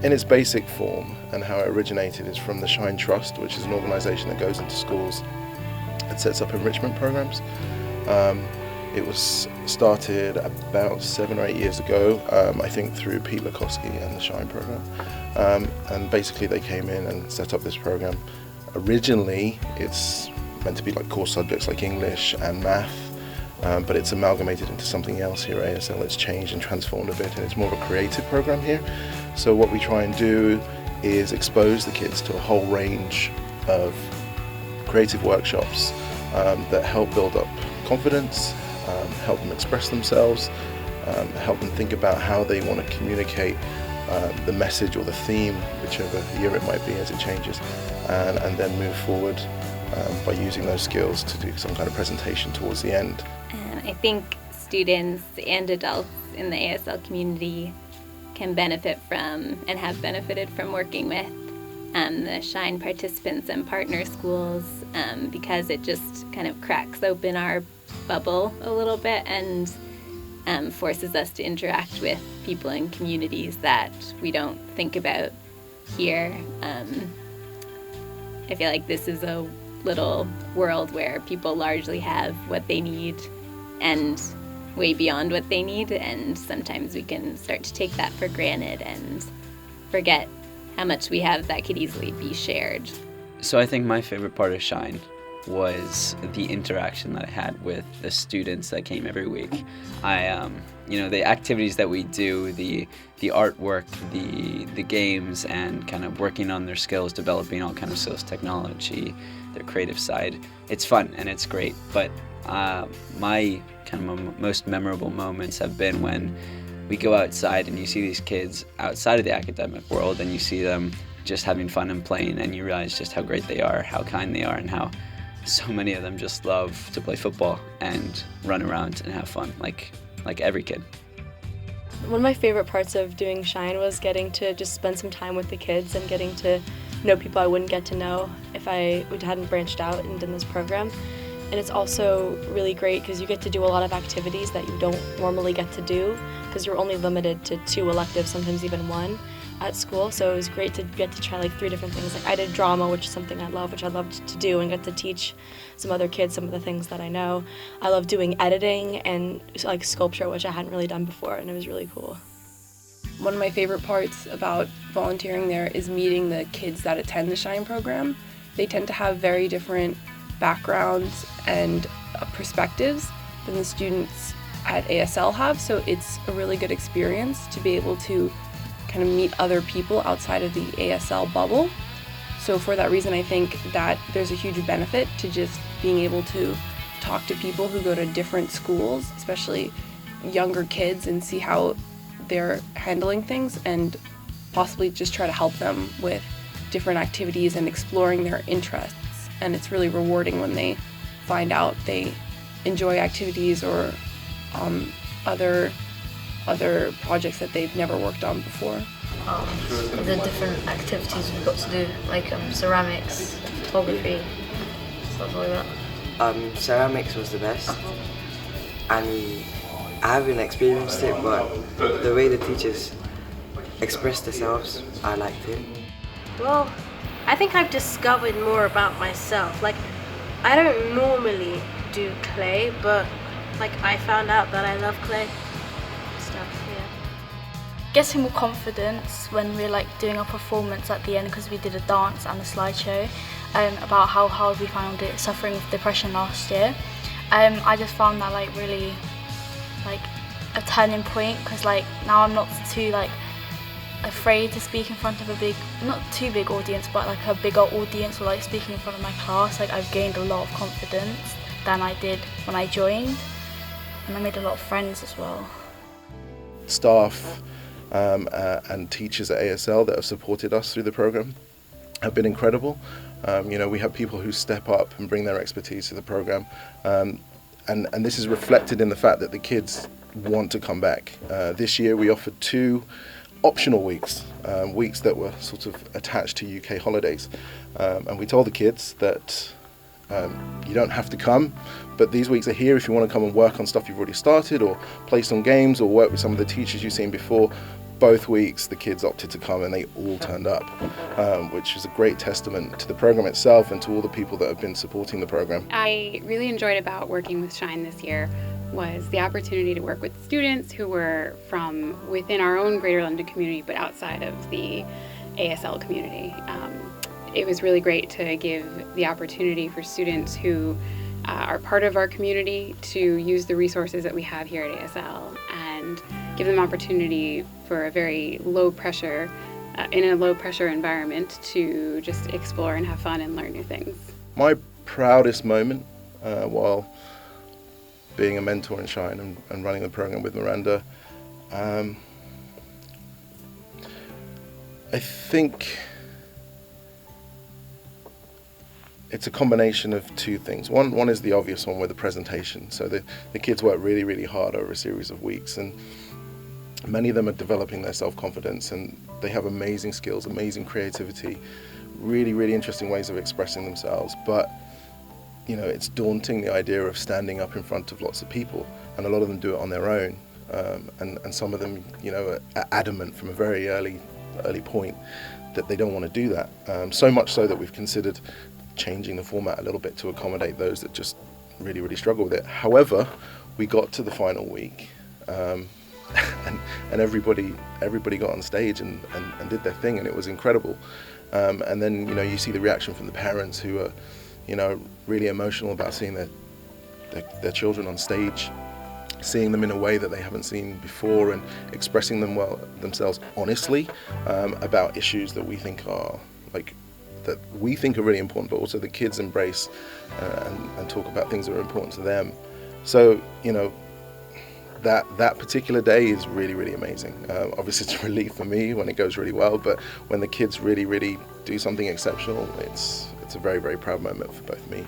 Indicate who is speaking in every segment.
Speaker 1: in its basic form and how it originated is from the Shine Trust, which is an organisation that goes into schools and sets up enrichment programs. It was started about 7 or 8 years ago, I think through Pete Lukowski and the Shine program. And basically they came in and set up this program. Originally, it's meant to be like core subjects like English and math, but it's amalgamated into something else here at ASL. It's changed and transformed a bit, and it's more of a creative program here. So what we try and do is expose the kids to a whole range of creative workshops that help build up confidence, help them express themselves, help them think about how they want to communicate the message or the theme, whichever year it might be as it changes, and then move forward by using those skills to do some kind of presentation towards the end.
Speaker 2: And I think students and adults in the ASL community can benefit from and have benefited from working with the Shine participants and partner schools because it just kind of cracks open our bubble a little bit and forces us to interact with people in communities that we don't think about here. I feel like this is a little world where people largely have what they need and way beyond what they need, and sometimes we can start to take that for granted and forget how much we have that could easily be shared.
Speaker 3: So I think my favorite part of Shine was the interaction that I had with the students that came every week. The activities that we do, the artwork, the games, and kind of working on their skills, developing all kind of skills, technology, their creative side. It's fun and it's great, but my kind of most memorable moments have been when we go outside and you see these kids outside of the academic world and you see them just having fun and playing, and you realize just how great they are, how kind they are, and how so many of them just love to play football and run around and have fun, like every kid.
Speaker 4: One of my favorite parts of doing Shine was getting to just spend some time with the kids and getting to know people I wouldn't get to know if I hadn't branched out and done this program. And it's also really great because you get to do a lot of activities that you don't normally get to do because you're only limited to 2 electives, sometimes even 1 at school. So it was great to get to try like 3 different things. Like I did drama, which is something I love, which I loved to do, and get to teach some other kids some of the things that I know. I love doing editing and like sculpture, which I hadn't really done before, and it was really cool.
Speaker 5: One of my favorite parts about volunteering there is meeting the kids that attend the Shine program. They tend to have very different backgrounds and perspectives than the students at ASL have, so it's a really good experience to be able to kind of meet other people outside of the ASL bubble. So for that reason, I think that there's a huge benefit to just being able to talk to people who go to different schools, especially younger kids, and see how they're handling things and possibly just try to help them with different activities and exploring their interests. And it's really rewarding when they find out they enjoy activities or other projects that they've never worked on before.
Speaker 6: The different activities we've got to do, like ceramics, photography, stuff like that.
Speaker 7: Ceramics was the best, and I haven't experienced it, but the way the teachers expressed themselves, I liked it.
Speaker 8: Well, I think I've discovered more about myself. Like, I don't normally do clay, but like I found out that I love clay stuff, yeah.
Speaker 9: Getting more confidence when we're like doing a performance at the end, because we did a dance and a slideshow about how hard we found it suffering with depression last year. I just found that like really like a turning point, because like now I'm not too like afraid to speak in front of a big, not too big audience, but like a bigger audience, or like speaking in front of my class. Like I've gained a lot of confidence than I did when I joined, and I made a lot of friends as well.
Speaker 1: Staff and teachers at ASL that have supported us through the program have been incredible. We have people who step up and bring their expertise to the program, and this is reflected in the fact that the kids want to come back. This year we offered 2 optional weeks, weeks that were sort of attached to UK holidays, and we told the kids that you don't have to come, but these weeks are here if you want to come and work on stuff you've already started, or play some games, or work with some of the teachers you've seen before. both weeks the kids opted to come and they all turned up, which is a great testament to the program itself and to all the people that have been supporting the program.
Speaker 10: I really enjoyed about working with Shine this year was the opportunity to work with students who were from within our own Greater London community but outside of the ASL community. It was really great to give the opportunity for students who are part of our community to use the resources that we have here at ASL and give them opportunity for a very low pressure, in a low pressure environment to just explore and have fun and learn new things.
Speaker 1: My proudest moment while being a mentor in Shine and running the program with Miranda, I think it's a combination of two things. One is the obvious one with the presentation. So the kids work really, really hard over a series of weeks, and many of them are developing their self-confidence, and they have amazing skills, amazing creativity, really, really interesting ways of expressing themselves. But, you know, it's daunting, the idea of standing up in front of lots of people, and a lot of them do it on their own. And some of them, you know, are adamant from a very early point that they don't want to do that. So much so that we've considered changing the format a little bit to accommodate those that just really, really struggle with it. However, we got to the final week, and everybody got on stage and did their thing, and it was incredible. And then, you know, you see the reaction from the parents who are, you know, really emotional about seeing their children on stage, seeing them in a way that they haven't seen before, and expressing themselves honestly about issues that we think are really important, but also the kids embrace and talk about things that are important to them. So, you know, that particular day is really, really amazing. Obviously, it's a relief for me when it goes really well, but when the kids really, really do something exceptional, it's a very, very proud moment for both me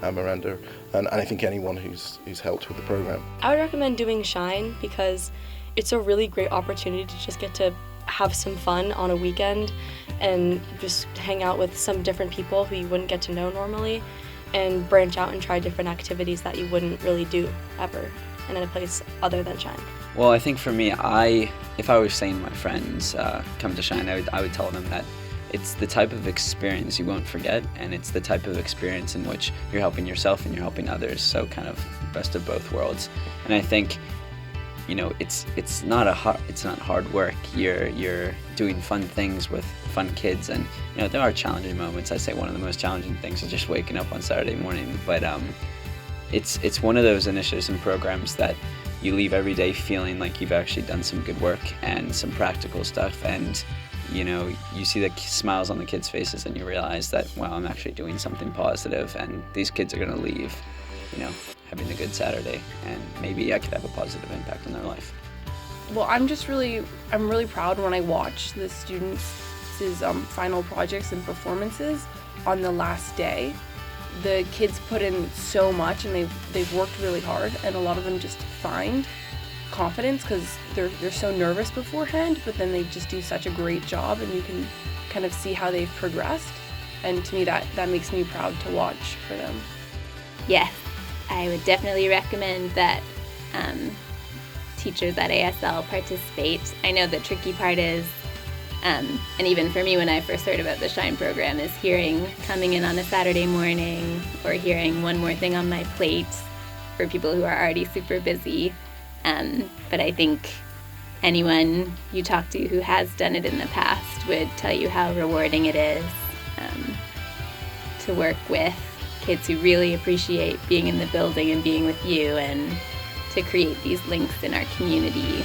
Speaker 1: and Miranda, and I think anyone who's helped with the program.
Speaker 4: I would recommend doing Shine because it's a really great opportunity to just get to have some fun on a weekend and just hang out with some different people who you wouldn't get to know normally, and branch out and try different activities that you wouldn't really do ever in a place other than Shine.
Speaker 3: Well, I think for me, if I was saying to my friends, come to Shine, I would tell them that it's the type of experience you won't forget, and it's the type of experience in which you're helping yourself and you're helping others, so kind of best of both worlds. And I think, you know, it's not hard work. You're doing fun things with fun kids, and you know, there are challenging moments. I'd say one of the most challenging things is just waking up on Saturday morning, but it's one of those initiatives and programs that you leave every day feeling like you've actually done some good work and some practical stuff, and you know, you see the smiles on the kids' faces and you realize that, wow, I'm actually doing something positive, and these kids are going to leave, you know, having a good Saturday, and maybe I could have a positive impact on their life.
Speaker 5: Well, I'm really proud when I watch the students' final projects and performances on the last day. The kids put in so much, and they've worked really hard, and a lot of them just find confidence because they're so nervous beforehand, but then they just do such a great job, and you can kind of see how they've progressed, and to me that makes me proud to watch for them.
Speaker 2: Yes, I would definitely recommend that teachers at ASL participate. I know the tricky part is, and even for me when I first heard about the Shine program, is coming in on a Saturday morning or hearing one more thing on my plate for people who are already super busy. But I think anyone you talk to who has done it in the past would tell you how rewarding it is to work with kids who really appreciate being in the building and being with you, and to create these links in our community